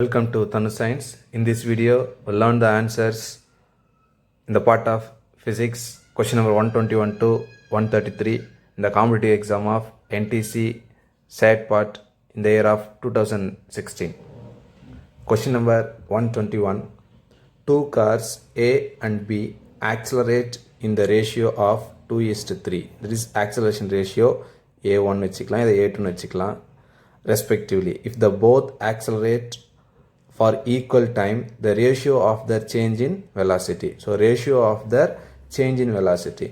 Welcome to Thanu Science. In this video, we'll learn the answers in the part of physics, question number 121 to 133 in the competitive exam of NTC SAT part in the year of 2016. Question number 121. Two cars A and B accelerate in the ratio of 2:3. That is acceleration ratio A1 வச்சுக்கலாம், இதை A2 வச்சுக்கலாம் respectively. If the both accelerate for equal time, the ratio of their change in velocity. So ratio of their change in velocity.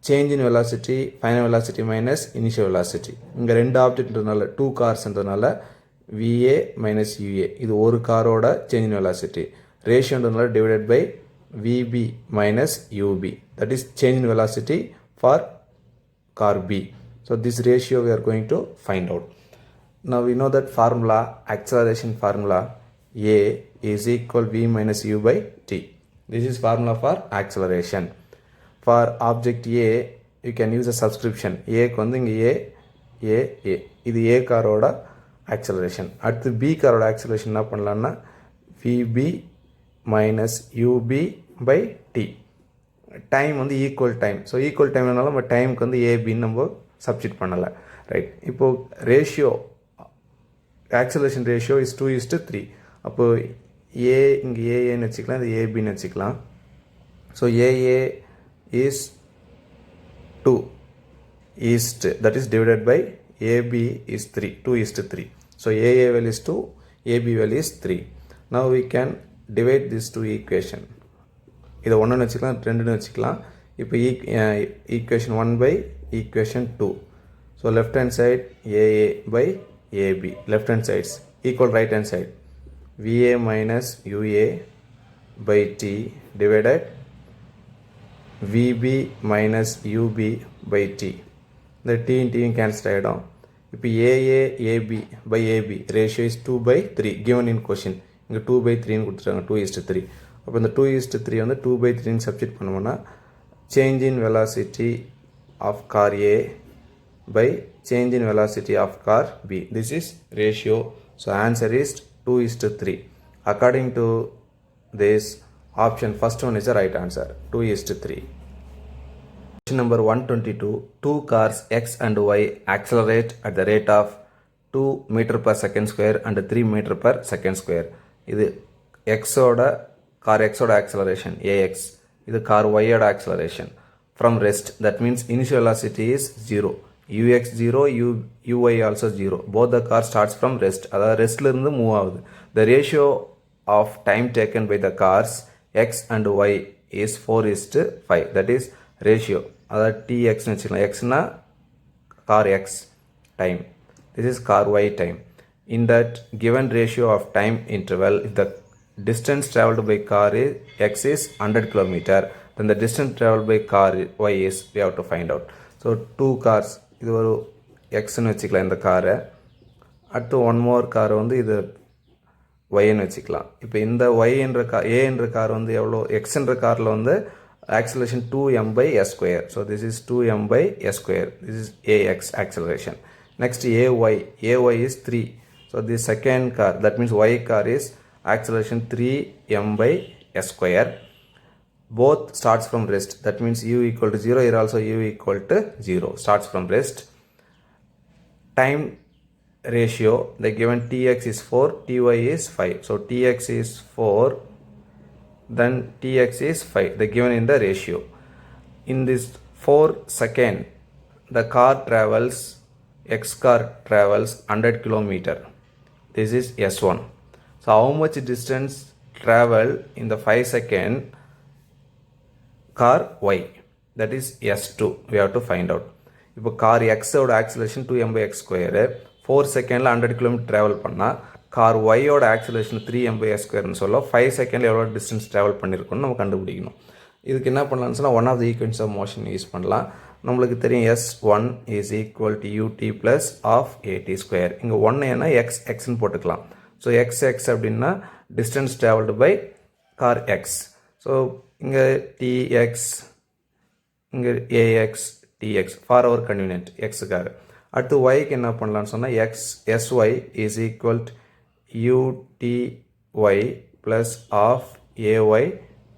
Change in velocity, final velocity minus initial velocity. இங்க ரெண்டு ஆப்ஜெக்ட்ன்றதுனால 2 கார்ஸ்ன்றதுனால VA minus UA. இது ஒரு காரோட change in velocity. Ratioன்றதுனால divided by VB minus UB. That is change in velocity for car B. So this ratio we are going to find out. Now we know that formula, acceleration formula, A is equal V minus U by T. This is formula for acceleration. For object A, you can use a subscription. A க்கு வந்து இங்க A. இது A காரோட acceleration. அடுத்து B காரோட acceleration என்ன பண்ணலாம்னா VB minus UB by T. Time வந்து ஈக்குவல் டைம். ஸோ ஈக்குவல் டைம்னால நம்ம டைமுக்கு வந்து ஏபின்னு நம்ம சப்ஸ்டிட் பண்ணலை. ரைட், இப்போது ரேஷியோ ஆக்சலேஷன் ரேஷியோ இஸ் 2:3. அப்போது ஏ இங்கே ஏஏன்னு வச்சுக்கலாம், இது ஏபின்னு வச்சுக்கலாம். So AA is 2 east, that is divided by AB is 3, 2:3. So AA value is 2, AB value is 3. Now we can divide these two equation. இதை ஒன்றுன்னு வச்சுக்கலாம், ரெண்டுன்னு வச்சுக்கலாம். இப்போ equation 1 by equation 2. So left hand side AA by AB, left hand sides equal right hand side VA minus UA by T divided VB minus UB by T. இந்த T and T cancel ஆகிடும். இப்போ AA AB by AB ratio is 2/3 given in question. இங்கே 2/3 கொடுத்துட்டாங்க, 2:3. அப்போ இந்த 2:3 வந்து 2/3 substitute பண்ணோம்னா change in velocity of car A by change in velocity of car B. This is ratio. So answer is 2:3. According to this option, first one is the right answer, 2:3. Question number 122. Two cars X and Y accelerate at the rate of 2 meter per second square and 3 meter per second square. இது X ஓட car X ஓட acceleration AX. இது car Y ஓட acceleration from rest. That means initial velocity is 0. UX 0, UY also 0. Both the car starts from rest. அதாவது ரெஸ்ட்ல இருந்து move ஆகுது. The ratio of time taken by the cars X and Y is 4:5. That is ratio. அதாவது TX னு வச்சுக்கலாம். Xனா car X time. This is car Y time. In that given ratio of time interval, if the distance traveled by car X is 100 km, then the distance traveled by car Y is, we have to find out. So two cars, இது ஒரு எக்ஸ்ன்னு வச்சுக்கலாம் இந்த காரை. அடுத்து one more காரை வந்து இது ஒய்ன்னு வச்சுக்கலாம். இப்போ இந்த ஒய் என்ற கார் ஏ என்ற கார் வந்து எவ்வளோ, எக்ஸ்ன்ற காரில் வந்து acceleration 2m/s². So this is 2m/s². This is AX acceleration. Next AY is 3. So this second car, that means Y car is acceleration 3m/s². Both starts from rest. That means u equal to 0. Here also u equal to 0. Starts from rest. Time ratio, the given tx is 4, ty is 5. So tx is 4, then tx is 5. The given in the ratio. In this 4 second, the car travels, x car travels 100 km. This is S1. So how much distance travel in the 5 second car Y, that is S2, we have to find out. இப்போ car X ஓட acceleration 2m/x², 4 செகண்டில் 100 km travel பண்ணால் car Y ஓட acceleration 3m/s²ன்னு சொல்ல 5 செகண்டில் எவ்வளோ distance travel பண்ணியிருக்கோன்னு நம்ம கண்டுபிடிக்கணும். இதுக்கு என்ன பண்ணலாம்னு சொன்னால் one of the equations of motion use பண்ணலாம். நம்மளுக்கு தெரியும் S1 is equal to ut plus of at². இங்கே 1 ஏன்னா xன்னு போட்டுக்கலாம். ஸோ xx அப்படின்னா distance travelled by car X. So இங்கே TX, இங்கே AX, TX for our convenient எக்ஸுக்காக. அடுத்து ஒய்க்கு என்ன பண்ணலான்னு சொன்னால் SY is equal to uty plus of ay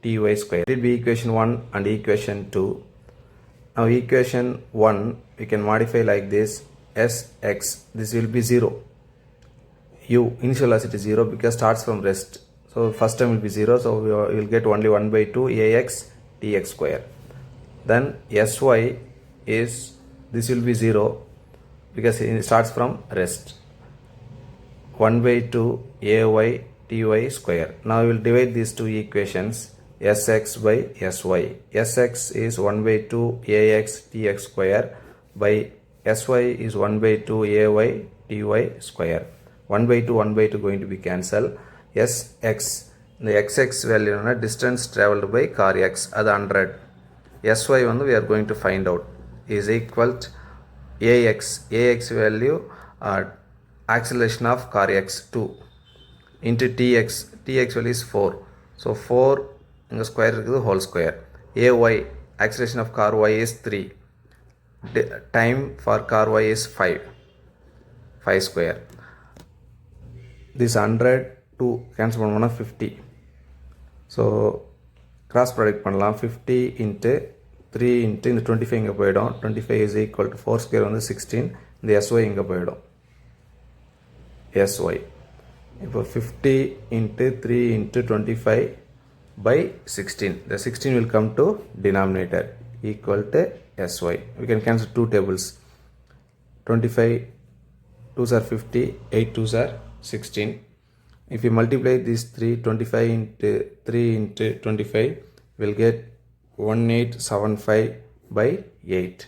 ty square. It will be equation 1 and equation 2. Now equation 1 we can modify like this. Sx, this will be 0. U, initial velocity 0 because starts from rest. So first term will be 0. So we will get only 1 by 2 ax tx square. Then sy is, this will be 0 because it starts from rest. 1 by 2 ay ty square. Now we will divide these two equations. Sx by sy. Sx is 1 by 2 ax tx square by sy is 1 by 2 ay ty square. 1 by 2 1 by 2 going to be cancelled. Sx, the xx value distance travelled by car x, அது 100. Sy வந்து we are going to find out is equal to ax value acceleration of car x 2 into tx value is 4. So 4 இங்க square இருக்குது whole square. Ay acceleration of car y is 3. Time for car y is 5 square. This 100 2 cancel பண்ணோம்னா 50. So cross product பண்ணலாம். 50 into 3 into இந்த 25 இங்க போயிடும். 25 is equal to 4 square வந்து 16. இந்த sy இங்க போயிடும். sy இப்போ 50 into 3 into 25 by 16. The 16 will come to denominator equal to sy. We can cancel two tables. 25 2s are 50, 8 2s are 16. If you multiply these 25 into 3 into 25, we'll get 1875 by 8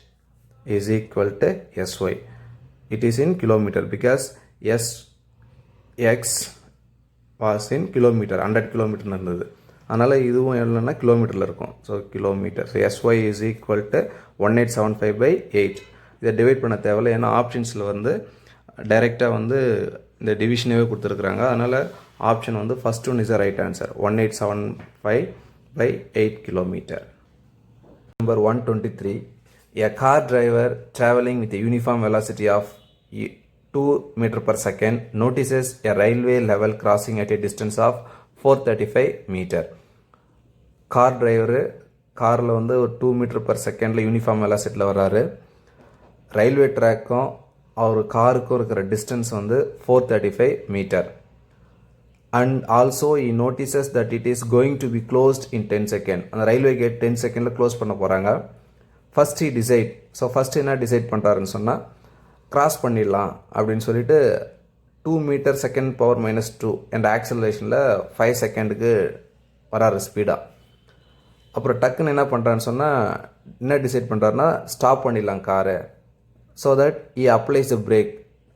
is equal to sy. It is in kilometer because sx was in kilometer, 100 kilometer இருந்தது. அதனால் இதுவும் எவ்வளோன்னா கிலோமீட்டரில் இருக்கும். So kilometre. So sy is equal to 1875 by 8. இதை divide பண்ண தேவையில்லை, ஏன்னா ஆப்ஷன்ஸில் வந்து டைரெக்டாக வந்து இந்த டிவிஷனவே கொடுத்துருக்குறாங்க. அதனால் ஆப்ஷன் வந்து first one is a right answer. 1875 by 8 kilometer. Number 123. A car driver traveling with a uniform velocity of 2 meter per second notices a railway level crossing at a distance of 435 meter. Car driver காரில் வந்து ஒரு 2 metre per செகண்டில் uniform வெலாசிட்டியில் வர்றாரு. Railway ட்ராக்கும் அவர் காருக்கும் இருக்கிற டிஸ்டன்ஸ் வந்து 435 metre. And also he notices that it is going to be closed in 10 second. அந்த ரயில்வே கேட் 10 செகண்டில் க்ளோஸ் பண்ண போகிறாங்க. First he decide. So first என்ன டிசைட் பண்ணுறாருன்னு சொன்னால், கிராஸ் பண்ணிடலாம் அப்படின்னு சொல்லிட்டு 2 மீட்டர் செகண்ட் பவர் -2 என்ற ஆக்சலரேஷனில் 5 செகண்டுக்கு வராரு ஸ்பீடாக. அப்புறம் டக்குன்னு என்ன பண்ணுறான்னு சொன்னால், என்ன டிசைட் பண்ணுறாருன்னா, ஸ்டாப் பண்ணிடலாம் காரை. So that he applies the break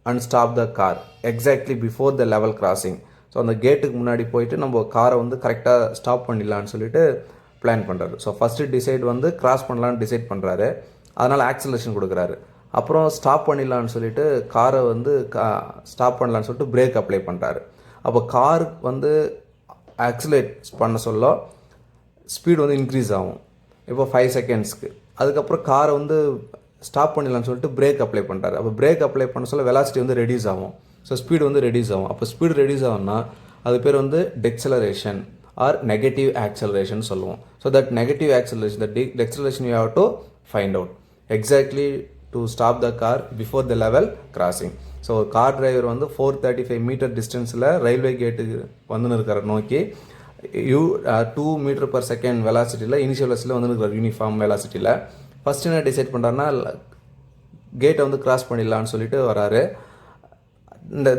and stop the car exactly before the level crossing. So அந்த கேட்டுக்கு முன்னாடி போயிட்டு நம்ம காரை வந்து கரெக்டாக ஸ்டாப் பண்ணிடலான்னு சொல்லிட்டு பிளான் பண்ணுறாரு. ஸோ ஃபஸ்ட்டு டிசைட் வந்து கிராஸ் பண்ணலான்னு டிசைட் பண்ணுறாரு. அதனால் ஆக்சலரேஷன் கொடுக்குறாரு. அப்புறம் ஸ்டாப் பண்ணிடலான்னு சொல்லிட்டு காரை வந்து ஸ்டாப் பண்ணலான்னு சொல்லிட்டு பிரேக் அப்ளை பண்ணுறாரு. அப்போ கார் வந்து ஆக்சிலேட் பண்ண சொல்ல ஸ்பீடு வந்து இன்க்ரீஸ் ஆகும். இப்போ 5 செகண்ட்ஸ்க்கு. அதுக்கப்புறம் காரை வந்து ஸ்டாப் பண்ணிடலான்னு சொல்லிட்டு பிரேக் அப்ளை பண்ணுறாரு. அப்போ பிரேக் அப்ளை பண்ண சொல்ல வெலாசிட்டி வந்து ரெடியூஸ் ஆகும். ஸோ ஸ்பீடு வந்து ரெடியூஸ் ஆகும். அப்போ ஸ்பீடு ரெடியூஸ் ஆகும்னா அது பேர் வந்து டெக்ஸலரேஷன் ஆர் நெகட்டிவ் ஆக்சலரேஷன் சொல்லுவோம். So that negative acceleration, the deceleration you have to find out exactly to stop the car before the level crossing. So car driver வந்து 435 metre டிஸ்டன்ஸில் railway கேட்டுக்கு வந்துன்னு இருக்கிற நோக்கி 2 மீட்டர் பர் செகண்ட் வெலாசிட்டியில் இனிஷியல் வெலாசிட்டியில் வந்துன்னு இருக்கிற uniform வெலாசிட்டியில் first என்ன decide பண்ணுறாருன்னா, கேட்டை வந்து கிராஸ் பண்ணிடலான்னு சொல்லிட்டு வராரு.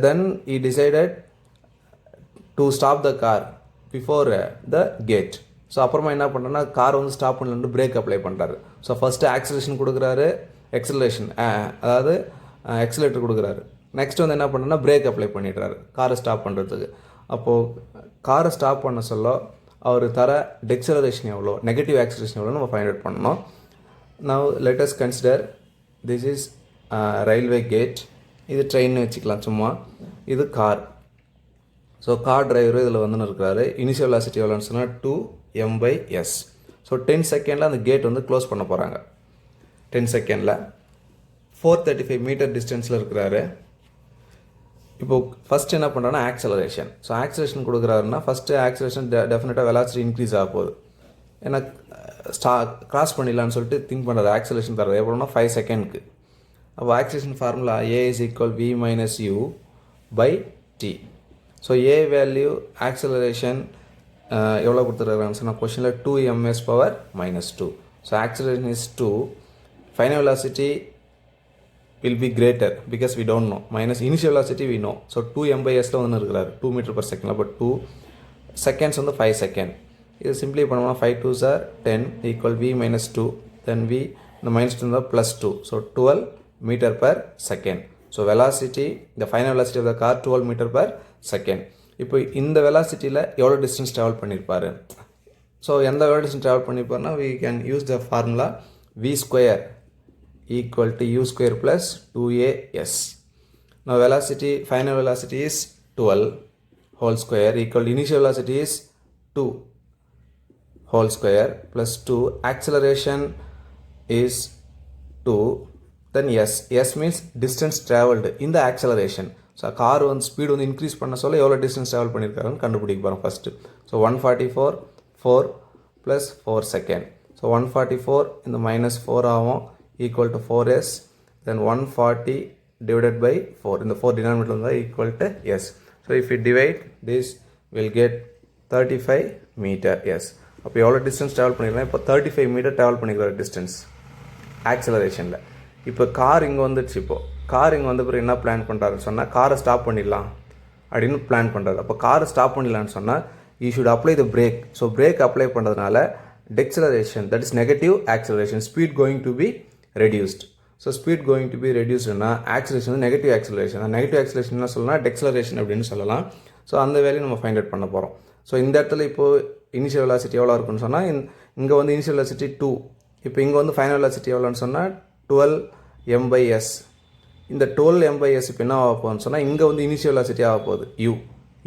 தென் he decided to stop the car before the gate. So அப்புறமா என்ன பண்ணுறேன்னா, கார் வந்து ஸ்டாப் பண்ணலன்னு பிரேக் அப்ளை பண்ணுறாரு. ஸோ ஃபஸ்ட்டு ஆக்சலேஷன் கொடுக்குறாரு, எக்ஸலேஷன் அதாவது எக்ஸலேட்டர் கொடுக்குறாரு. நெக்ஸ்ட் வந்து என்ன பண்ணுறேன்னா பிரேக் அப்ளை பண்ணிடுறாரு காரை ஸ்டாப் பண்ணுறதுக்கு. அப்போது காரை ஸ்டாப் பண்ண சொல்ல அவர் தர டெக்ஸலரேஷன் எவ்வளோ, நெகட்டிவ் ஆக்சலேஷன் எவ்வளோ நம்ம ஃபைண்ட் அவுட் பண்ணணும். Now let us consider this is railway gate. இது ட்ரெயின்னு வச்சுக்கலாம் சும்மா. இது கார். ஸோ கார் டிரைவரு இதில் வந்துன்னு இருக்கிறாரு. இனிஷியல் வெலாசிட்டி எவ்வளோன்னு சொன்னால் 2m/s. ஸோ 10 செகண்டில் அந்த கேட் வந்து க்ளோஸ் பண்ண போகிறாங்க. 10 செகண்டில் 435 மீட்டர் டிஸ்டன்ஸில் இருக்கிறாரு. இப்போ ஃபஸ்ட் என்ன பண்ணுறோன்னா ஆக்சலரேஷன். ஸோ ஆக்சலரேஷன் கொடுக்குறாருன்னா ஃபஸ்ட்டு ஆக்சலரேஷன் டெஃபினட்டாக வெலாசிட்டி இன்க்ரீஸ் ஆக போகுது. ஏன்னா கிராஸ் பண்ணிடலான்னு சொல்லிட்டு திங்க் பண்ணுறது. ஆக்சலரேஷன் தர்றது எவ்வளோனா 5 செகண்ட்க்கு. அப்போ acceleration formula A is equal V minus U by T. So A value acceleration எவ்வளோ கொடுத்துருக்காங்கன்னு சொன்னால் கொஷனில் 2 ms power minus 2. So acceleration is 2. Final velocity will be greater because we don't know. Minus initial velocity we know. So 2 m/sல வந்து இருக்கிறாரு 2 meter per second. But 2 seconds வந்து 5 second. இது சிம்பிளை பண்ணோம்னா 5 2s are 10 equal V minus 2. Then V the minus 2 is plus 2. So 12 meter per second. So velocity, the final velocity of the car 12 meter per second. இப்போ இந்த வெலாசிட்டியில் எவ்வளோ distance travel பண்ணியிருப்பாரு. So எந்த எவ்வளோ டிஸ்டன்ஸ் ட்ராவல் பண்ணியிருப்பாருன்னா we can use the formula V square equal to U square plus 2AS. Now velocity, final velocity is 12 whole square equal to initial velocity is 2 whole square plus 2. Acceleration is 2. Then S. S means distance traveled in the acceleration. So car on speed on increase பண்ண சொல்ல எவ்வளோ distance travel பண்ணியிருக்காருன்னு கண்டுபிடிக்க போகிறோம் first. So 144 4 plus 4 second. So 144 இந்த minus 4 ஆகும் equal to 4s. Then 140 divided by 4. In the 4 denominator equal to s. So if we divide this, we'll get 35 meter. Yes. அப்போ எவ்வளோ டிஸ்டன்ஸ் ட்ராவல் பண்ணிக்கலாம்? இப்போ 35 meter travel பண்ணிக்கிற distance ஆக்சலரேஷனில். இப்போ car இங்கே வந்துடுச்சு. இப்போது கார் இங்கே வந்த பிறகு என்ன பிளான் பண்ணுறாருன்னு சொன்னால் காரை ஸ்டாப் பண்ணிடலாம் அப்படின்னு பிளான் பண்ணுறாரு. அப்போ காரை ஸ்டாப் பண்ணிடலான்னு சொன்னால் you should apply the brake. So brake apply பண்ணுறதுனால deceleration, that is negative acceleration, speed going to be reduced. So speed going to be reduced na acceleration வந்து நெகட்டிவ் ஆக்சலரேஷன். நெகட்டிவ் ஆக்சலரேஷன் என்ன சொல்லலாம்? டெக்ஸலரேஷன் அப்படின்னு சொல்லலாம். So அந்த value நம்ம find out பண்ண போகிறோம். ஸோ இந்த இடத்துல இப்போது இனிஷியல் வெலாசிட்டி எவ்வளோ இருக்குன்னு சொன்னால் இங்கே வந்து இனிஷியல் வெலாசிட்டி 2. இப்போ இங்கே வந்து ஃபைனல் வெலாசிட்டி எவ்வளோன்னு சொன்னால் 12 m/s. இந்த 12 m/s இப்போ என்ன ஆக போகுதுன்னு சொன்னால் இங்கே வந்து இனிஷியல் வெலாசிட்டி ஆக போகுது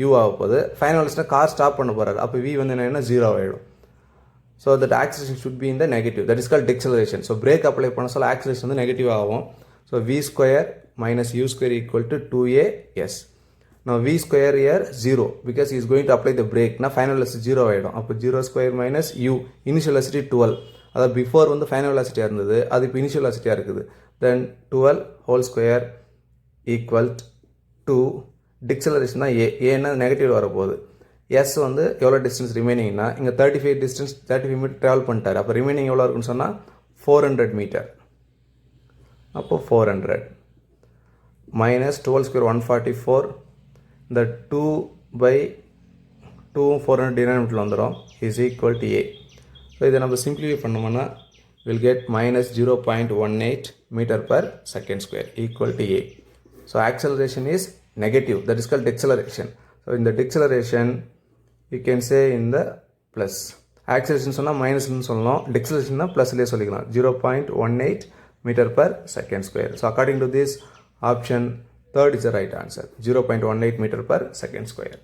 u ஆக போகுது. ஃபைனல் வெலாசிட்டி கார் ஸ்டாப் பண்ண போகிறாரு. அப்போ v வந்து என்னன்னா 0 ஆகிடும். So that acceleration should be in the negative. That is called deceleration. So brake apply பண்ண சொல்ல acceleration வந்து நெகட்டிவ் ஆகும். So v square minus u square equal to 2as. Now v square here 0 because he is going to apply the brake. Now final velocity 0 ஆகிடும். அப்போ 0 square minus u. Initial velocity 12. அதாவது before வந்து final velocity இருந்தது, அது இப்போ initial velocity இருக்குது. Then 12 whole square equal to deceleration தான் a. ஏன்னா நெகட்டிவ் வரப்போகுது. எஸ் வந்து எவ்வளோ டிஸ்டன்ஸ் ரிமைனிங்னா இங்கே 35 மீட்டர் ட்ராவல் பண்ணிட்டார். அப்போ ரிமைனிங் எவ்வளோ இருக்குன்னு சொன்னால் 400 மீட்டர். அப்போது 400 மைனஸ் 12 ஸ்கொயர் 144. இந்த 2/2 400 டினாமினேட்டரில் வந்துடும் is equal to a. So இதை நம்ம சிம்பிளிஃபை பண்ணோம்னா will get minus 0.18 metre per second square equal to a. So acceleration is negative, that is called deceleration. So இந்த deceleration you can say in the plus. Acceleration சொன்னால் மைனஸ்னு சொல்லலாம், டெக்ஸலரேஷன்னா ப்ளஸ்லேயே சொல்லிக்கலாம். 0.18 metre per second square. So according to this option, third is the right answer. 0.18 meter per second square.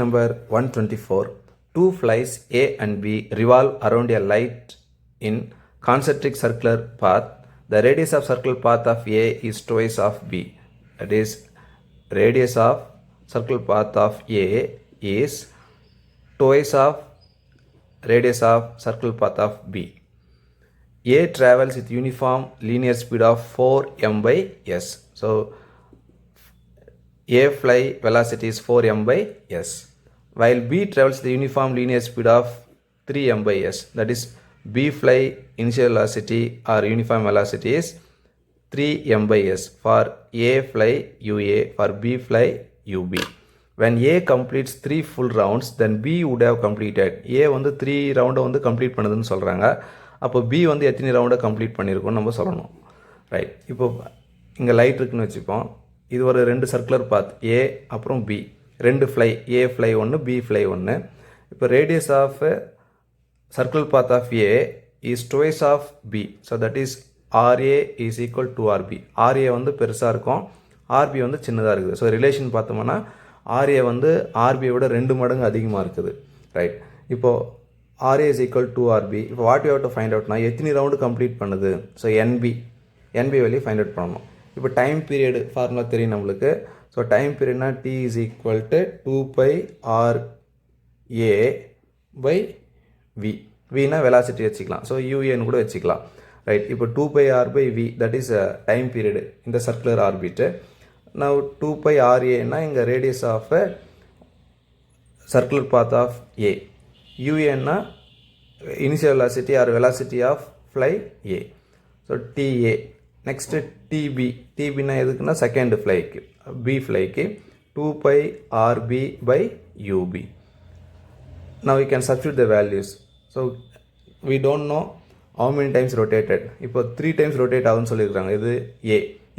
Number 124. Two flies A and B revolve around a light in concentric circular path. The radius of circular path of A is twice of B. That is, radius of circular path of A is twice of radius of circle path of B. A travels with uniform linear speed of 4 m/s. So A fly velocity is 4 m/s, while B travels the uniform linear speed of 3 m/s. That is, B fly initial velocity or uniform velocity is 3 m/s for A fly UA, for B fly UB. When A completes 3 full rounds, then B would have completed. A வந்து 3 ரவுண்டை வந்து complete பண்ணுதுன்னு சொல்கிறாங்க. அப்போ B வந்து எத்தனை ரவுண்டை complete பண்ணியிருக்கோன்னு நம்ம சொல்லணும். Right, இப்போ இங்கே லைட் இருக்குன்னு வச்சுப்போம். இது ஒரு 2 சர்க்குலர் பாத் A அப்புறம் B, 2 ஃப்ளை, A ஃப்ளை 1, B ஃப்ளை 1. இப்போ radius of circular path of A is twice of B. So that is RA is equal to RB. RA வந்து பெருசாக இருக்கும், RB வந்து சின்னதாக இருக்குது. ஸோ ரிலேஷன் பார்த்தோம்னா RA வந்து RB விட 2 மடங்கு அதிகமாக இருக்குது. ரைட், இப்போது RA is equal to RB. இப்போ what you have to find அவுட்னா எத்தனை ரவுண்டு கம்ப்ளீட் பண்ணுது. So NB value find out பண்ணணும். இப்போ டைம் பீரியடு ஃபார்முலா தெரியும் நம்மளுக்கு. So time period na t is equal to 2 pi r a by v. v na velocity வச்சுக்கலாம். So un கூட வச்சுக்கலாம். Right. இப்போ 2 pi r by v, that is a time period in the circular orbit. Now 2 pi r a na inga radius of a circular path of a. un na initial velocity or velocity of fly a. So ta. Next tb. tb na எதுக்குன்னா second flyக்கு, b flyக்கு 2 pi rb by ub. Now we can substitute the values. So we don't know how many times rotated. இப்போ 3 times rotate ஆகும்னு சொல்லியிருக்காங்க. இது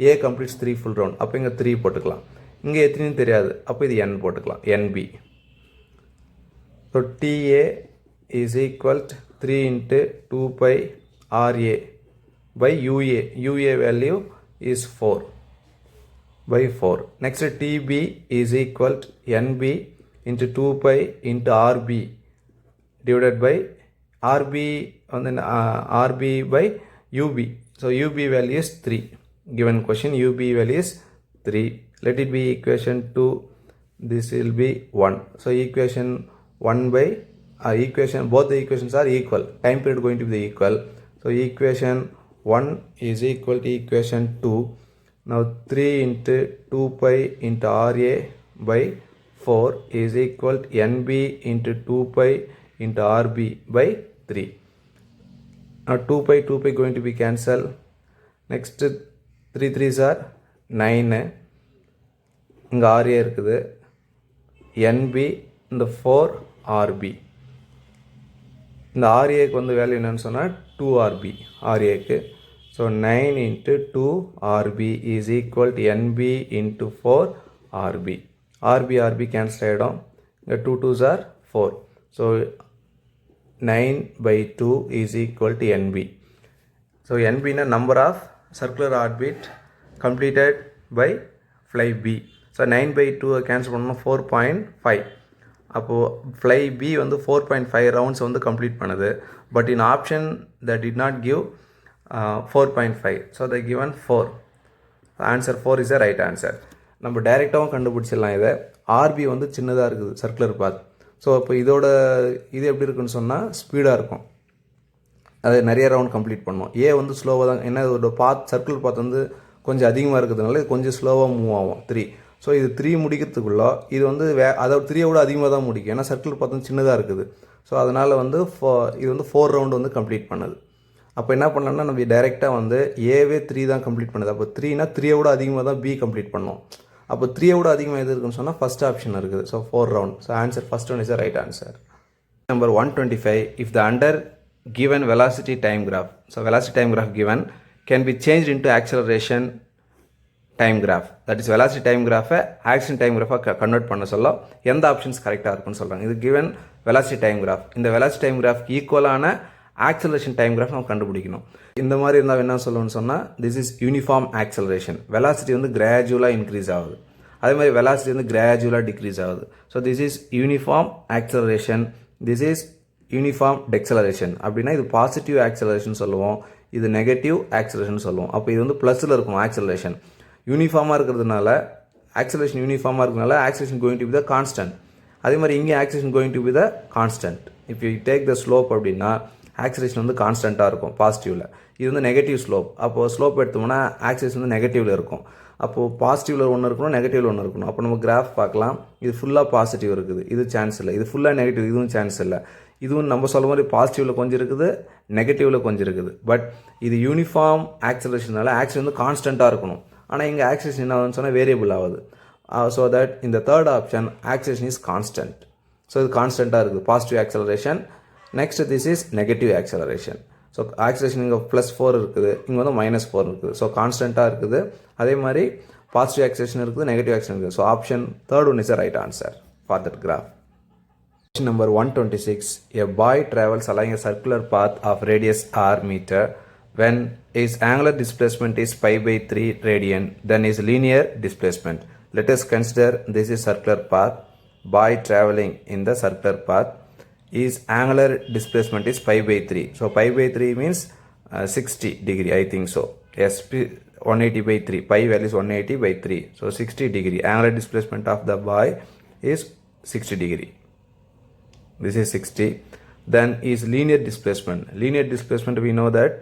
a completes 3 full round. அப்போ இங்கே 3 போட்டுக்கலாம். இங்கே எத்தனைன்னு தெரியாது, அப்போ இது n போட்டுக்கலாம், nb. So ta is equal to 3 into 2 pi ra by ua. ua value is 4 by 4. Next tb is equal to nb into 2 pi into rb divided by rb and then rb by ub. So ub value is 3. Given question ub value is 3. Let it be equation 2. This will be 1. So equation 1 by equation, both the equations are equal. Time period going to be equal. So equation 1 is equal to equation 2. Now 3 into 2 pi into ra by 4 is equal to nb into 2 pi into rb by 3. Now 2 pi going to be cancelled. Next 3 3s are 9. இங்க ra இருக்குது, nb இந்த 4 rb. இந்த raக்கு வந்து value என்னன்னு சொன்னா 2rb raக்கு. So 9 into 2 rb is equal to nb into 4 rb. rb cancel ஆயிடும். இங்க 2 2s are 4. So 9 by 2 is equal to nb. So nb na number of circular orbit completed by fly b. So 9 by 2 cancel பண்ணோம் 4.5. அப்போ fly b வந்து 4.5 rounds வந்து complete பண்ணுது. But in option that did not give 4.5. So they given 4. The answer 4 is the right answer. நம்ம டைரெக்டாகவும் கண்டுபிடிச்சிடலாம். இதை RB வந்து சின்னதாக இருக்குது சர்க்குலர் பாத். ஸோ அப்போ இதோட இது எப்படி இருக்குன்னு சொன்னால் ஸ்பீடாக இருக்கும், அது நிறைய ரவுண்ட் கம்ப்ளீட் பண்ணும். ஏ வந்து ஸ்லோவாக தான், ஏன்னா இதோட பாத் சர்க்குலர் பாத் வந்து கொஞ்சம் அதிகமாக இருக்கிறதுனால இது கொஞ்சம் ஸ்லோவாக மூவ் ஆகும் 3. ஸோ இது 3 முடிக்கிறதுக்குள்ள இது வந்து அதோட 3 விட அதிகமாக தான் முடிக்கும், ஏன்னா சர்க்குலர் பாத் வந்து சின்னதாக இருக்குது. ஸோ அதனால் வந்து இது வந்து 4 ரவுண்டு வந்து கம்ப்ளீட் பண்ணுது. அப்போ என்ன பண்ணலாம்னா நம்ம டைரெக்டாக வந்து ஏவே 3 தான் கம்ப்ளீட் பண்ணுது. அப்போ 3னா 3 விட அதிகமாக தான் பி கம்ப்ளீட் பண்ணோம். அப்போ 3 விட அதிகமாக எது இருக்குன்னு சொன்னால் ஃபஸ்ட் ஆப்ஷன் இருக்குது. So 4 round. So answer first one is the right answer. Number 125. If the under given velocity time graph, so velocity time graph given can be changed into acceleration time graph. That is velocity time graph acceleration time graph convert பண்ண சொல்ல எந்த options கரெக்டாக இருக்குன்னு சொல்கிறாங்க. இது given velocity time graph. இந்த velocity time graph ஈக்குவலான acceleration time graph நம்ம கண்டுபிடிக்கணும். இந்த மாதிரி இருந்தால் என்ன சொல்லணும்னு சொன்னால் this is uniform acceleration. Velocity வந்து கிராஜுவலாக இன்க்ரீஸ் ஆகுது, அதே மாதிரி வெலாசிட்டி வந்து கிராஜுவலாக டிக்ரீஸ் ஆகுது. So this is uniform acceleration, this is uniform deceleration. அப்படின்னா இது பாசிட்டிவ் ஆக்சலரேஷன் சொல்லுவோம், இது நெகட்டிவ் ஆக்சலரேஷன் சொல்லுவோம். அப்போ இது வந்து ப்ளஸில் இருக்கும் ஆக்சலரேஷன். யூனிஃபார்மாக இருக்கிறதுனால ஆக்சலரேஷன் யூனிஃபார்மாக இருக்கிறதுனால acceleration going to be the constant. அதே மாதிரி இங்கே acceleration going to be the constant. If you take the slope அப்படின்னா ஆக்சலேஷன் வந்து கான்ஸ்டண்ட்டாக இருக்கும் பாசிட்டிவில். இது வந்து நெகட்டிவ் ஸ்லோப். அப்போது ஸ்லோப் எடுத்தோம்னா ஆக்சலேஷன் வந்து நெகட்டிவில் இருக்கும். அப்போது பாசிட்டிவில் ஒன்று இருக்கணும், நெகட்டிவில் ஒன்று இருக்கணும். அப்போ நம்ம கிராஃப் பார்க்கலாம். இது ஃபுல்லாக பாசிட்டிவ் இருக்குது, இது சான்ஸ் இல்லை. இது ஃபுல்லாக நெகட்டிவ், இதுவும் சான்ஸ் இல்லை. இதுவும் நம்ம சொல்ல மாதிரி பாசிட்டிவில் கொஞ்சம் இருக்குது, நெகட்டிவில் கொஞ்சம் இருக்குது. பட் இது யூனிஃபார்ம் ஆக்சலேஷனால ஆக்சலேஷன் வந்து கான்ஸ்டண்ட்டாக இருக்கணும். ஆனால் இங்கே ஆக்சலேஷன் என்ன ஆகுதுன்னு சொன்னால் வேரியபிள் ஆகுது. ஸோ தட் இந்த third option acceleration is constant. So இது கான்ஸ்டண்ட்டாக இருக்குது positive acceleration. Next this is negative acceleration. So acceleration இங்கே +4 இருக்குது, இங்கே வந்து -4 இருக்குது. ஸோ கான்ஸ்டண்ட்டாக இருக்குது. அதே மாதிரி பாசிட்டிவ் ஆக்சலேஷன் இருக்குது, நெகட்டிவ் ஆக்சலேஷன் இருக்குது. So option third one is the right answer for that graph. Question number 126. A boy travels along a circular path of radius r meter. When his angular displacement is pi/3 radian, then his linear displacement. Let us consider this is circular path. Boy traveling in the circular path. His angular displacement is pi/3. So pi/3 means 60 degree, I think so. Yes, 180 by 3. Pi value is 180 by 3. So 60 degree. Angular displacement of the boy is 60 degree. This is 60. Then is linear displacement. Linear displacement, we know that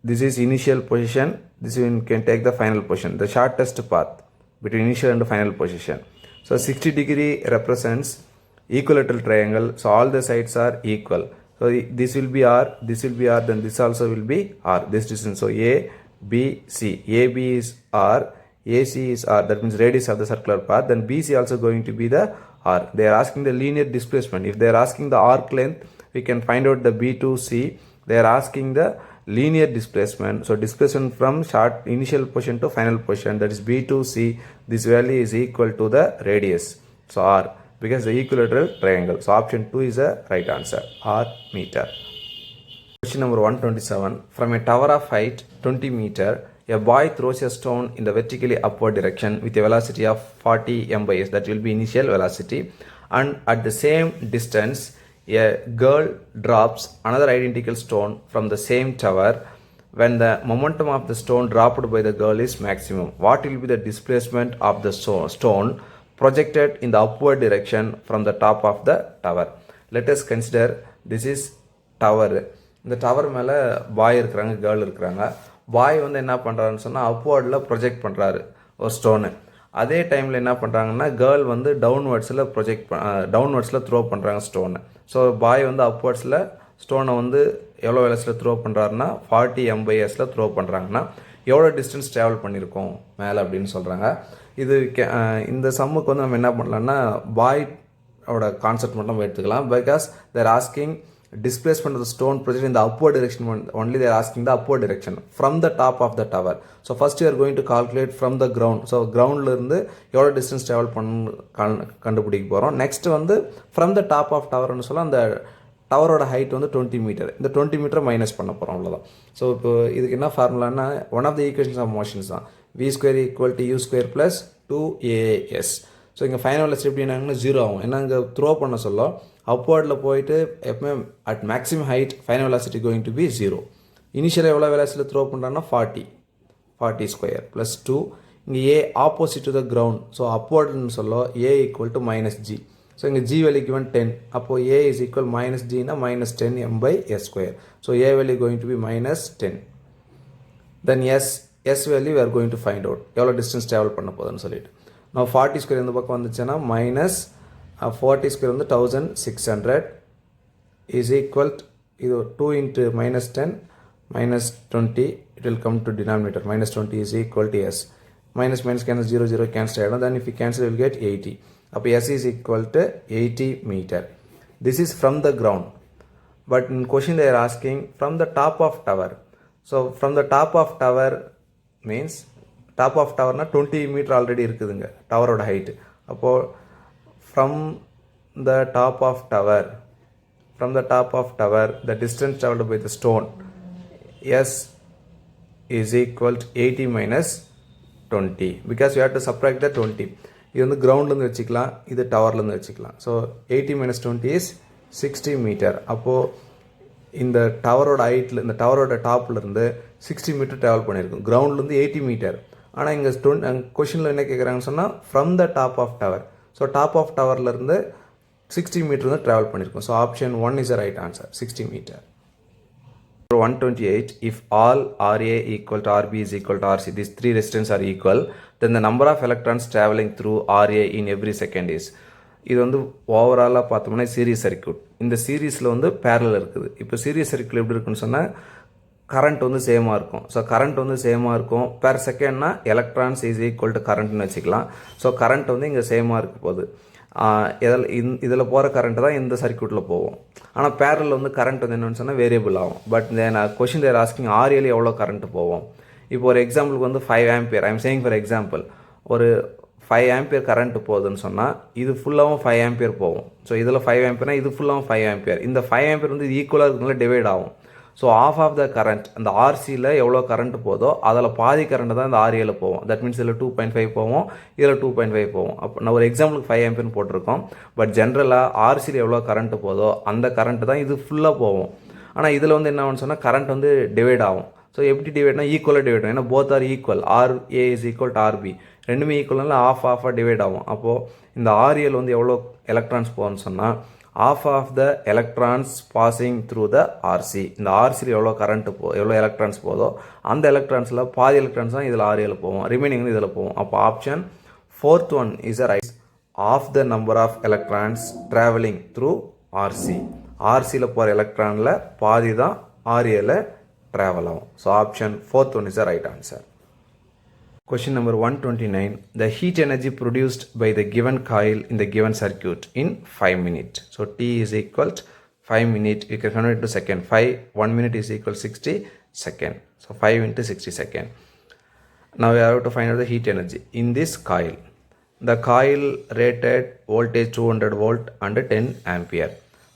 this is initial position. This one can take the final position. The shortest path between initial and final position. So 60 degree represents equilateral triangle. So all the sides are equal. So this will be R, this will be R, then this also will be R, this distance. So A, B, C. AB is R, AC is R, that means radius of the circular path. Then BC also going to be the R. They are asking the linear displacement. If they are asking the arc length, we can find out the B to C. They are asking the linear displacement. So displacement from short initial position to final position, that is B to C. This value is equal to the radius. So R, because the equilateral triangle. So option 2 is the right answer, R meter. Question number 127. From a tower of height 20 meter, a boy throws a stone in the vertically upward direction with a velocity of 40 m/s. That will be initial velocity. And at the same distance, a girl drops another identical stone from the same tower. When the momentum of the stone dropped by the girl is maximum, what will be the displacement of the stone projected in the upward direction from the top of the tower? Let us consider this is tower. இந்த tower மேலே பாய் இருக்கிறாங்க, girl இருக்கிறாங்க. பாய் வந்து என்ன பண்ணுறாருன்னு சொன்னால் அப்வர்டில் project பண்ணுறாரு ஒரு ஸ்டோனு. அதே டைமில் என்ன பண்ணுறாங்கன்னா கேர்ள் வந்து டவுன்வர்ட்ஸில் த்ரோ பண்ணுறாங்க ஸ்டோனை. ஸோ பாய் வந்து அப்வர்ட்ஸில் ஸ்டோனை வந்து எவ்வளோ வெலஸில் த்ரோ பண்ணுறாருன்னா 40 m/s த்ரோ பண்ணுறாங்கன்னா எவ்வளோ டிஸ்டன்ஸ் ட்ராவல் பண்ணியிருக்கோம் மேலே அப்படின்னு சொல்கிறாங்க. இது இந்த சம்முக்கு வந்து நம்ம என்ன பண்ணலாம்னா பாயோட கான்செப்ட் மட்டும் எடுத்துக்கலாம். Because they're asking displacement of the stone projected in the upward direction. Only they are asking the upward direction from the top of the tower. So first you are going to calculate from the ground. So ground la irundhu evlo distance travel கண்டுபிடிக்க போறோம். next வந்து from the top of tower னு சொல்ல அந்த டவரோட height வந்து 20 metre. இந்த 20 மீட்டரை minus பண்ண போகிறோம், அவ்வளோதான். ஸோ இப்போ இதுக்கு என்ன ஃபார்முலான்னா one of the equations of motions தான். v square equal to u square plus 2as. So இங்கே ஃபைனல் வெலாசிட்டி எப்படி என்னாங்கன்னா 0 ஆகும். ஏன்னா இங்கே த்ரோ பண்ண சொல்ல அப்வர்டில் போயிட்டு எப்பவுமே at maximum height final velocity going to be 0. இனிஷியலாக எவ்வளோ வெலாசிட்டியில் த்ரோ பண்ணுறாங்கன்னா 40 ஸ்கொயர் ப்ளஸ் 2. இங்கே a opposite to the ground. So அப்வர்டுன்னு சொல்ல a equal to -g. So இங்கே g வேல்யூ given 10. அப்போது ஏ இஸ் ஈக்குவல் -gனா -10 m/s square. So a value going to be -10. Then s value we are going to find out எவ்வளோ distance travel பண்ண போதுன்னு சொல்லிட்டு. நான் 40 ஸ்கொயர் இந்த பக்கம் வந்துச்சுன்னா -40 ஸ்கொயர் வந்து 1600 is equal to இது 2 into -10 -20 it will come to denominator. -20 is equal to s. Minus cancel 0 cancel ஆகிடும். then if you cancel you will get 80. அப்போ s is equal to 80 meter. This is from the ground. But in question they are asking from the top of tower. So from the top of tower means top of tower na 20 meter already இருக்குதுங்க டவரோட height. அப்போது from the top of tower the distance traveled by the stone s is equal to 80 minus 20 because we have to subtract the 20. இது வந்து கிரவுண்ட்லேருந்து வச்சுக்கலாம், இது டவர்லேருந்து வச்சுக்கலாம். So 80 minus 20 is 60 metre. அப்போது இந்த டவரோட ஹைட்டில் இந்த டவரோட டாப்லேருந்து 60 மீட்டர் ட்ராவல் பண்ணியிருக்கும். கிரவுண்ட்லேருந்து 80 மீட்டர். ஆனால் இங்கே கொஷினில் என்ன கேட்குறாங்கன்னு சொன்னால் from the top of tower. So top of டவர்லேருந்து 60 மீட்டர் வந்து ட்ராவல் பண்ணியிருக்கோம். So option 1 is the right answer, 60 metre. 128. If all RA equal to RB is equal to RC, these three resistance are equal, then the number of electrons traveling through RA in every second is. இது வந்து ஓவராலாக பார்த்தோம்னா series circuit. இந்த சீரீஸில் வந்து barrel இருக்குது. இப்போ series circuit எப்படி இருக்குன்னு சொன்னால் கரண்ட் வந்து சேமாக இருக்கும். ஸோ கரண்ட் வந்து சேமாக இருக்கும். பெர் செகண்ட்னா எலக்ட்ரான்ஸ் இஸ் ஈக்குவல் டு கரண்ட்னு வச்சுக்கலாம். ஸோ கரண்ட் வந்து இங்கே சேமாக இருக்க போகுது. இதில் போகிற கரண்ட்டு தான் இந்த சர்க்யூட்டில் போகும். ஆனால் பேரலில் வந்து கரண்ட் வந்து என்னென்னு சொன்னால் வேரியபிள் ஆகும். பட் நான் கொஷின் தேர் ஆஸ்கிங் ஆர்ஏல எவ்வளோ கரண்ட்டு போவோம். இப்போ ஒரு எக்ஸாம்பிளுக்கு வந்து 5 ampere, I am saying for example, ஒரு 5 ஆம்பியர் கரண்ட்டு போகுதுன்னு சொன்னால் இது ஃபுல்லாகவும் 5 ஆம்பியர் போகும். ஸோ இதில் 5 ஆம்பியர்னா இது ஃபுல்லாகவும் 5 ஆம்பியர். இந்த 5 ஆம்பியர் வந்து ஈக்குவலாக இருக்கிறதுனால டிவைட் ஆகும். ஸோ ஆஃப் த கரண்ட் அந்த ஆர்சியில் எவ்வளோ கரண்ட் போதோ அதில் பாதி கரண்ட் தான் இந்த ஆர்ஏல போகும். தட் மீன்ஸ் இதில் 2.5 போவோம், இதில் 2.5 போவோம். அப்போ நான் ஒரு எக்ஸாம்பிளுக்கு 5 ஆம்பியர்னு போட்டிருக்கோம். பட் ஜென்ரலாக ஆர்சியில் எவ்வளோ கரண்ட் போதோ அந்த கரண்ட் தான் இது ஃபுல்லாக போவோம். ஆனால் இதில் வந்து என்ன ஆகும்னு சொன்னால் கரண்ட் வந்து டிவைட் ஆகும். ஸோ எப்படி டிவைட்னா ஈக்குவலாக டிவைட் ஆகும். ஏன்னா both are equal, RA is equal to RB, ரெண்டுமே ஈக்குவல்னால ஆஃபாக டிவைட் ஆகும். அப்போது இந்த RL வந்து எவ்வளோ எலக்ட்ரான்ஸ் போகும்னு சொன்னால் half of the electrons passing through the RC. இந்த RCயில் எவ்வளோ கரண்ட் எவ்வளோ எலக்ட்ரான்ஸ் போதோ அந்த எலக்ட்ரான்ஸில் பாதி எலக்ட்ரான்ஸ் தான் இதில் RL போகும், ரிமைனிங் வந்து இதில் போகும். அப்போ option 4th one is a right of the number of electrons traveling through RC. RCயில் போகிற எலக்ட்ரானில் பாதி தான் RL ட்ராவல் ஆகும். So option 4th one is a right answer. Question number 129. The heat energy produced by the given coil in the given circuit in 5 minutes. So T is equal to 5 minutes. You can convert it to second. 1 minute is equal to 60 second. So 5 into 60 second. Now we have to find out the heat energy in this coil. The coil rated voltage 200 volt and 10 ampere.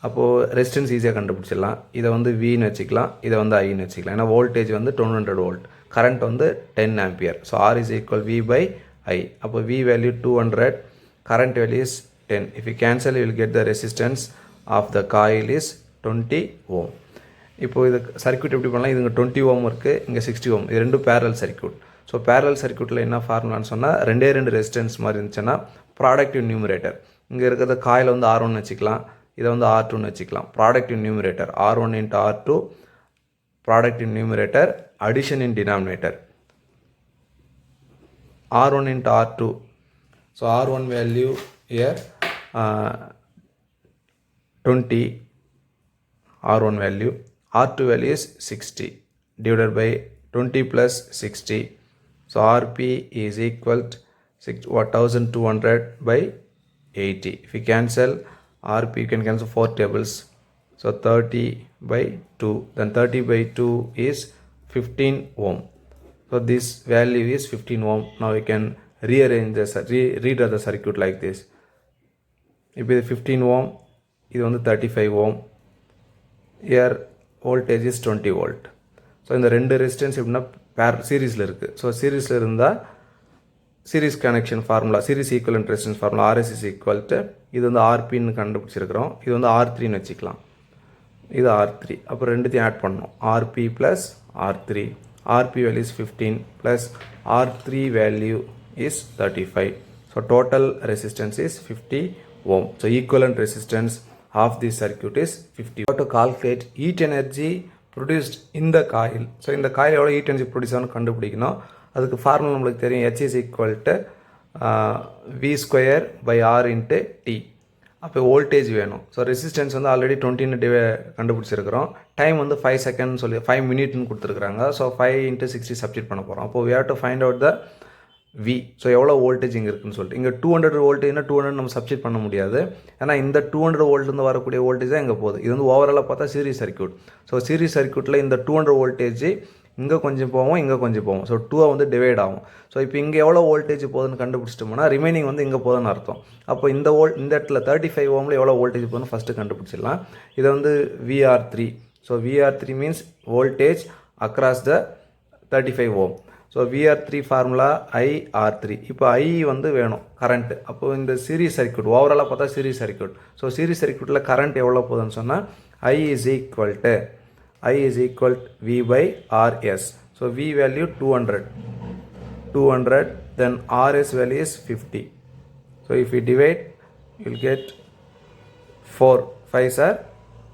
அப்போது resistance ஈஸியாக கண்டுபிடிச்சிடலாம். இதை வந்து வின்னு வச்சுக்கலாம், இதை வந்து ஐன்னு வச்சுக்கலாம். ஏன்னா வோல்டேஜ் வந்து 200 வோல்ட், கரண்ட் வந்து 10 ampere. So R is equal V by I. அப்போ V value 200, current value is 10. If you cancel, you will get the resistance of the coil is 20 ohm. இப்போது இது சர்க்யூட் எப்படி பண்ணலாம், இதுங்க 20 ohm இருக்குது, இங்கே 60 ohm, இது ரெண்டும் பேரல் சர்க்யூட். ஸோ பேரல் சர்க்யூட்டில் என்ன ஃபார்முலான்னு சொன்னால் ரெண்டு ரெசிஸ்டன்ஸ் மாதிரி இருந்துச்சுன்னா ப்ராடக்டிவ் நியூமரேட்டர், இங்கே இருக்கிறத காயில் வந்து R1 வச்சுக்கலாம், இதை வந்து R2 வச்சுக்கலாம். Productive numerator R1 into R2, product in numerator, addition in denominator, R1 into R2. So R1 value here 20, R1 value, R2 value is 60 divided by 20 plus 60. So RP is equal to 1200 by 80. If you cancel RP, you can cancel 4 tables. So 30 by 2, then 30 by 2 is 15 ohm. So this value is 15 ohm. Now we can rearrange the read the circuit like this. If it is 15 ohm, இது வந்து 35 ohm. Here voltage is 20 volt. So இந்த ரெண்டு resistance எப்படின்னா சீரீஸில் இருக்குது. So சீரீஸில் இருந்தால் series connection formula, series equivalent resistance formula RS is equal to, இது வந்து RPன்னு கண்டுபிடிச்சிருக்கிறோம், இது வந்து R3ன்னு வச்சுக்கலாம், இது R3. அப்போ ரெண்டுத்தையும் ஆட் பண்ணணும், RP plus R3. RP value is 15 plus R3 value is 35. So total resistance is 50 ohm. So equivalent resistance of the circuit is 50. To calculate heat energy produced இந்த காயில். ஸோ இந்த காயில் எவ்வளோ heat energy produce ஆகணும் கண்டுபிடிக்கணும். அதுக்கு formula நம்மளுக்கு தெரியும், H is equal to V square by R into T. அப்போ வோல்டேஜ் வேணும். ஸோ ரெசிஸ்டன்ஸ் வந்து ஆல்ரெடி 20ன்னு கண்டுபிடிச்சிருக்கிறோம். டைம் வந்து 5 செகண்ட் சொல்லி 5 மினிட்னு கொடுத்துருக்குறாங்க. ஸோ 5 into 60 சப்ஸ்டிட் பண்ண போகிறோம். அப்போ we have to find out the V. So எவ்வளோ வோல்டேஜ் இங்கே இருக்குன்னு சொல்லிட்டு, இங்கே 200 வோல்டேஜ்னா 200 நம்ம சப்ஸ்டிட் பண்ண முடியாது. ஏன்னா இந்த 200 வோல்ட்லேருந்து வரக்கூடிய வோல்டேஜ் தான் இங்கே போகுது. இது வந்து ஓவராலாக பார்த்தா சீரிஸ் சர்க்யூட். ஸோ சீரிஸ் சர்க்யூட்டில் இந்த 200 வோல்டேஜ் இங்கே கொஞ்சம் போவோம், இங்கே கொஞ்சம் போவோம். ஸோ 2 வந்து டிவைட் ஆகும். ஸோ இப்போ இங்கே எவ்வளோ வோல்டேஜ் போகுதுன்னு கண்டுபிடிச்சிட்டோம்னா ரிமைனிங் வந்து இங்கே போகுதுன்னு அர்த்தம். அப்போ இந்த இடத்துல 35 ஓமில் எவ்வளோ வோல்டேஜ் போகுதுன்னு ஃபஸ்ட்டு கண்டுபிடிச்சிடலாம். இதை வந்து VR3. So VR3 means voltage across the 35 ohm. So VR3 formula IR3. இப்போ I வந்து வேணும் கரண்ட்டு. அப்போது இந்த சீரிஸ் சர்க்யூட் ஓவராலாக பார்த்தா சீரிஸ் சர்க்யூட். ஸோ சீரிஸ் சர்க்யூட்டில் கரண்ட் எவ்வளோ போகுதுன்னு சொன்னால் I is equal to V by RS. So V value 200, then RS value is 50. So if we divide, you will get 4 5s are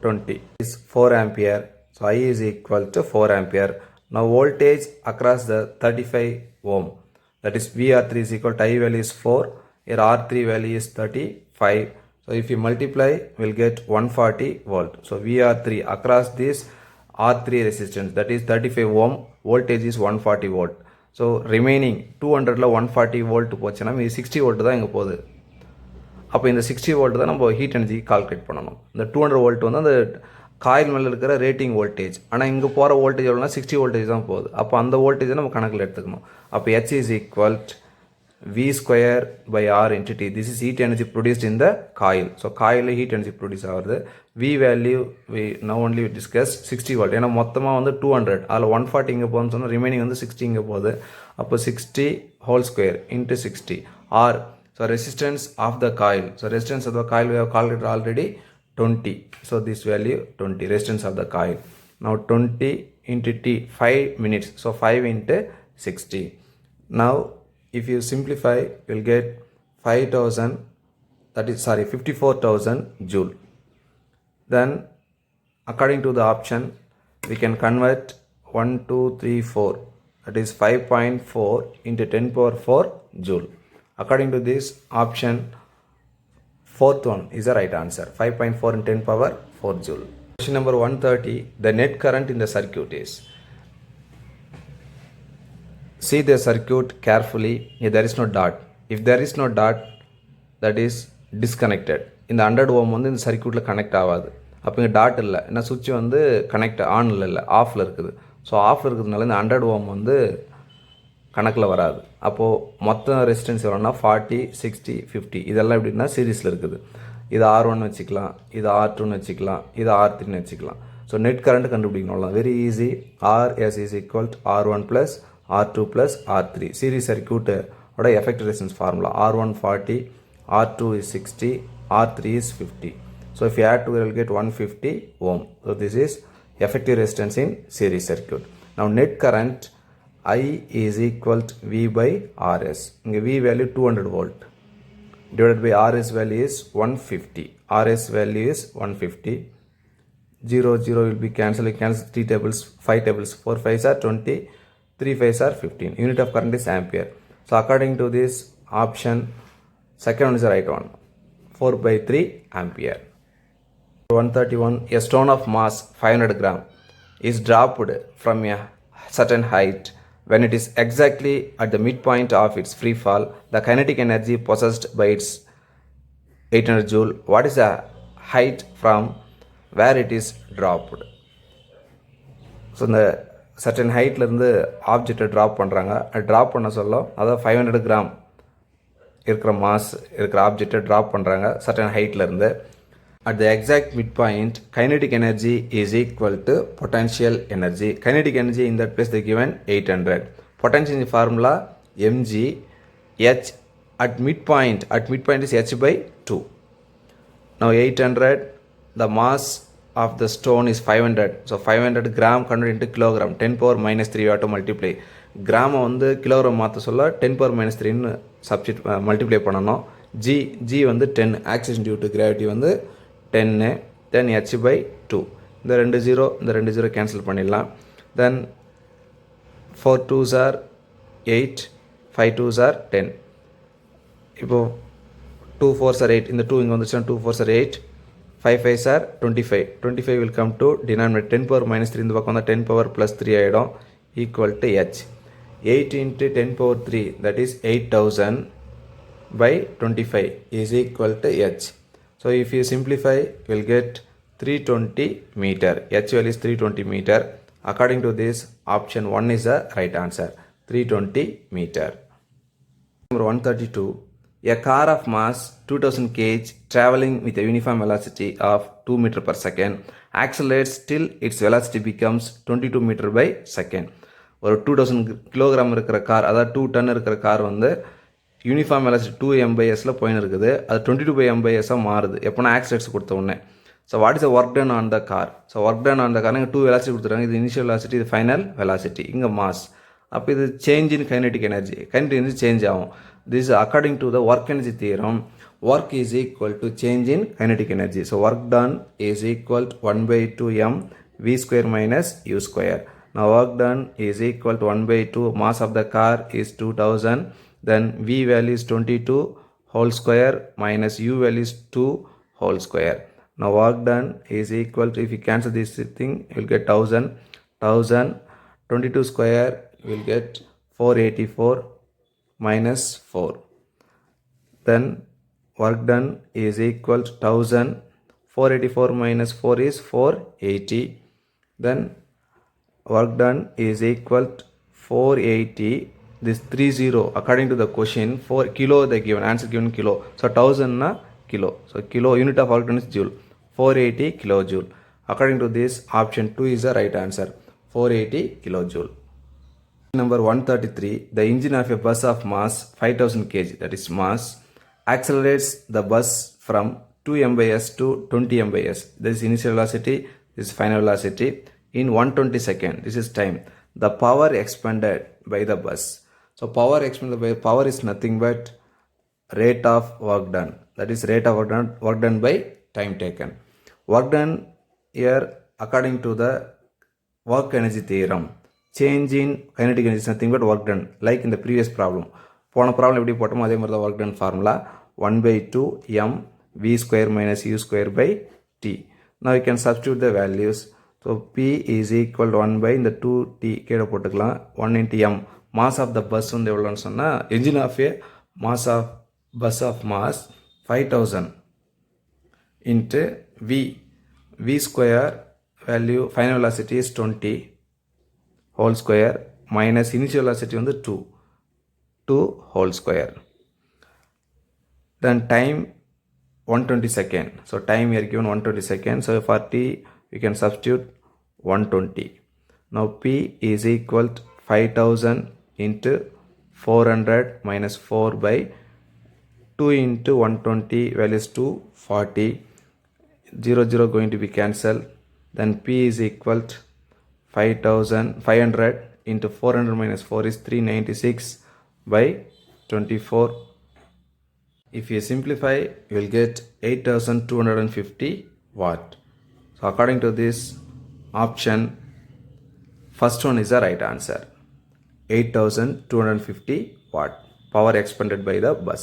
20. Is 4 ampere. So I is equal to 4 ampere. Now voltage across the 35 ohm, that is VR3 is equal to I value is 4, here R3 value is 35. So if you multiply, we will get 140 volt. So VR3 across this R3 resistance, that is 35 ohm, voltage is 140 volt. So remaining 200ல 140 volt போச்சுன்னா இது 60 volt தான் இங்கே போகுது. அப்போ இந்த 60 volt தான் நம்ம heat energy calculate பண்ணணும். இந்த 200 volt வந்து அந்த காயில் மேலே இருக்கிற ரேட்டிங் வோல்டேஜ். ஆனால் இங்கே போகிற வோல்டேஜ் எவ்வளோனா 60 வோல்டேஜ் தான் போகுது. அப்போ அந்த வோல்டேஜை நம்ம கணக்கில் எடுத்துக்கணும். அப்போ H is equal to V square by R into T. This is heat energy produced in the coil. So coil heat energy produce ஆகுது. V value we now only discuss 60 volt. ஏன்னா மொத்தமாக வந்து 200, அதில் 140 இங்கே போகுதுன்னு சொன்னால் ரிமைனிங் வந்து 60 இங்கே போகுது. அப்போ 60 whole square into 60 R. So resistance of the coil. So resistance of the coil we have calculated already 20. So this value 20, resistance of the coil. Now 20 into t, 5 minutes. So 5 into 60. Now if you simplify, you'll get 5,000, 54,000 joule. Then according to the option, we can convert 1, 2, 3, 4. That is 5.4 into 10 power 4 joule. According to this option, fourth one is the right answer. 5.4 into 10 power 4 joule. Question number 130. The net current in the circuit is. See the circuit carefully. Here there is no dot. If there is no dot, that is disconnected. இந்த 100 ஓம் வந்து இந்த சர்க்யூட்டில் connect ஆகாது. அப்போ இங்கே dot இல்லை, ஏன்னா சுவிட்ச் வந்து கனெக்ட் ஆனில் இல்லை, ஆஃபில் இருக்குது. ஸோ ஆஃபில் இருக்கிறதுனால இந்த 100 ஓம் வந்து கணக்கில் வராது. அப்போது மொத்த ரெசிஸ்டன்ஸ் எவ்வளோன்னா 40, 60, 50 இதெல்லாம் எப்படின்னா சீரீஸில் இருக்குது. இது R1 வச்சுக்கலாம், இது R2 வச்சுக்கலாம், இது R3 வச்சுக்கலாம். ஸோ நெட் கரண்ட் கண்டுபிடிக்கணும், very easy. RS is equal to R1 plus R2 plus R3. Series சர்க்யூட்டோட effective resistance formula R1 40, R2 is 60, R3 is 50. So if you add together, you will get 150 ohm. So this is effective resistance in series circuit. Now net current I is equal to V by RS. இங்கே V value 200 volt divided by RS value is 150. RS value is 150. 0, 0 will be cancelled. Cancel 3 tables, 5 tables. 4 5s are 20, 3 5s are 15. Unit of current is ampere. So according to this option, second one is the right one. 4 by 3 ampere. 131. A stone of mass 500 gram is dropped from a certain height. When it is exactly at the midpoint of its free fall, the kinetic energy possessed by its 800 joule. What is the height from where it is dropped? So இந்த certain heightல இருந்து ஆப்ஜெக்டை drop பண்ணுறாங்க. Drop பண்ண சொல்ல அதாவது 500 gram இருக்கிற mass இருக்கிற ஆப்ஜெக்டை ட்ராப் பண்ணுறாங்க certain heightல இருந்து. At the exact midpoint, kinetic energy is equal to potential energy. Kinetic energy in that place they given 800. Potential in the formula mg h at midpoint. At midpoint is h by 2. Now 800. The mass of the stone is 500. So 500 gram converted into kilogram. 10 power minus 3 you have to multiply. Gram வந்து kilogram மாற்ற சொல்ல 10 power minus 3 substitute multiply பண்ணணும். g வந்து 10. Oscillation due to gravity வந்து 10, then h by 2. இந்த 2 0 இந்த 2 0 cancel பண்ணிடலாம். then 4 2s are 8, 5 2s are 10. இப்போ 2 4s are 8. இந்த 2 இங்கே வந்துச்சுன்னா 2 4s are 8, 5 5s are 25. 25 will come to denominator 10 power minus 3 இந்த பக்கம் வந்தால் 10 power plus 3 ஆகிடும், equal to h. 8 into 10 power 3 that is 8000 by 25 is equal to h. So if you simplify, you will get 320 meter. H value is 320 meter. According to this, option 1 is the right answer. 320 meter. Number 132. A car of mass 2000 kg traveling with a uniform velocity of 2 meter per second accelerates till its velocity becomes 22 meter by second. ஒரு 2000 kilogram இருக்கிற car, அதாவது 2 ton இருக்கிற car வந்து uniform velocity 2 m/s போயின்னு இருக்குது. அது 22 m/s மாறுது எப்போனா ஆக்சிலேட்டர்ஸ் கொடுத்த உடனே. So what is work done on the car? So work done on the car இங்கே 2 வெலாசிட்டி கொடுத்துருக்காங்க. இது இனிஷியல் வெலாசிட்டி, இது ஃபைனல் வெலாசிட்டி, இங்கே மாஸ். அப்போ இது change in kinetic energy. Kinetic energy change ஆகும். This according to the work energy theorem, work is equal to change in kinetic energy. So work done is equal to 1/2 m v square minus u square. Now work done is equal to 1/2. Mass of the car is 2000. Then v value is 22 whole square minus u value is 2 whole square. Now work done is equal to, if you cancel this thing, you will get 1000. 22 square you will get 484 minus 4. Then work done is equal to 1000. 484 minus 4 is 480. Then work done is equal to 480. This 30 according to the question, 4 kilo they given, answer given kilo. So 1000 na kilo. So kilo unit of work done is joule. 480 kilojoule. According to this, option 2 is the right answer. 480 kilojoule. Number 133. The engine of a bus of mass 5000 kg, that is mass, accelerates the bus from 2 m/s to 20 m/s. This is initial velocity, this is final velocity. in 120 seconds. This is time. The power expended by the bus. So power expended by power is nothing but rate of work done. That is rate of work done by time taken. Work done here according to the work energy theorem. Change in kinetic energy is nothing but work done. Like in the previous problem. போன problem எப்படி போட்டோமோ அதே மாதிரி தான் work done formula 1/2 m v square minus u square by t. Now you can substitute the values. So p is equal to 1 by இந்த 2t கீழே போட்டுக்கலாம் 1 into m. Mass of the bus வந்து எவ்வளோன்னு சொன்னால் engine of a mass of bus of mass 5000 into v square value final velocity is 20 whole square minus initial velocity வந்து 2 whole square. Then time 120 seconds. So time here given 120 seconds. So for t you can substitute 120. Now p is equal to 5000 into 400 minus 4 by 2 into 120 value is 240. 0 going to be cancelled. Then p is equal to 500 into 400 minus 4 is 396 by 24. If you simplify, you will get 8250 watt. So according to this option, first one is the right answer. 8250 watt power expended by the bus.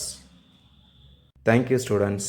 Thank you, students.